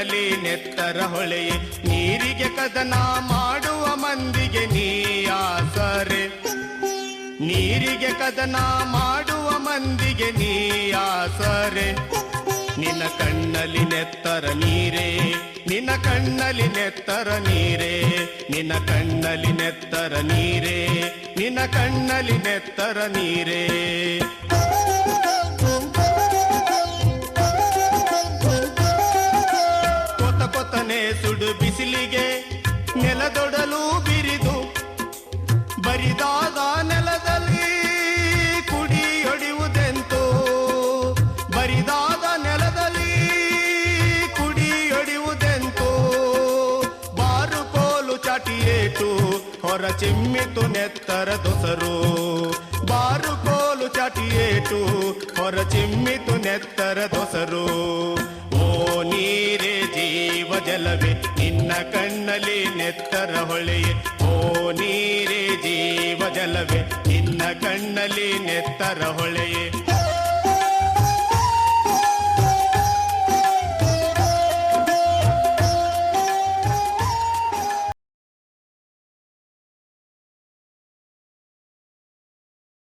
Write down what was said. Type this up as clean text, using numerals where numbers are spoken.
ಕಣ್ಣಲ್ಲಿ ನೆತ್ತರ ಹೊಳೆಯೇ ನೀರಿಗೆ ಕದನ ಮಾಡುವ ಮಂದಿಗೆ ನೀ ಆಸರೆ ನೀರಿಗೆ ಕದನ ಮಾಡುವ ಮಂದಿಗೆ ನೀ ಆಸರೆ ನಿನ್ನ ಕಣ್ಣಲ್ಲಿ ನೆತ್ತರ ನೀರೇ ನಿನ್ನ ಕಣ್ಣಲ್ಲಿ ನೆತ್ತರ ನೀರೇ ನಿನ್ನ ಕಣ್ಣಲ್ಲಿ ನೆತ್ತರ ನೀರೇ ನಿನ್ನ ಕಣ್ಣಲ್ಲಿ ನೆತ್ತರ ನೀರೇ ಕೊತ ಕೊತನೆ ಸುಡು ಬಿಸಿಲಿಗೆ ನೆಲದೊಡಲು ಬಿರಿದು ಬರಿದಾದ ನೆಲದಲ್ಲಿ ಕುಡಿಯೊಡೆಯುವುದೆಂತೋ ಬರಿದಾದ ನೆಲದಲ್ಲಿ ಕುಡಿಯೊಡೆಯುವುದೆಂತೋ ಬಾರು ಕೋಲು ಚಾಟಿಯೇಟು ಹೊರ ಚಿಮ್ಮಿತು ನೆತ್ತರ ದೊಸರು ಬಾರು ಕೋಲು ಚಾಟಿಯೇಟು ಹೊರ ಚಿಮ್ಮಿತು ನೆತ್ತರ ದೊಸರು ಓ ನೀರೇ ಜೀವ ಜಲವೇ ನಿನ್ನ ಕಣ್ಣಲ್ಲಿ ನೆತ್ತರ ಹೊಳೆಯೇ ಓ ನೀರೇ ಜೀವ ಜಲವೇ ನಿನ್ನ ಕಣ್ಣಲ್ಲಿ ನೆತ್ತರ ಹೊಳೆಯೇ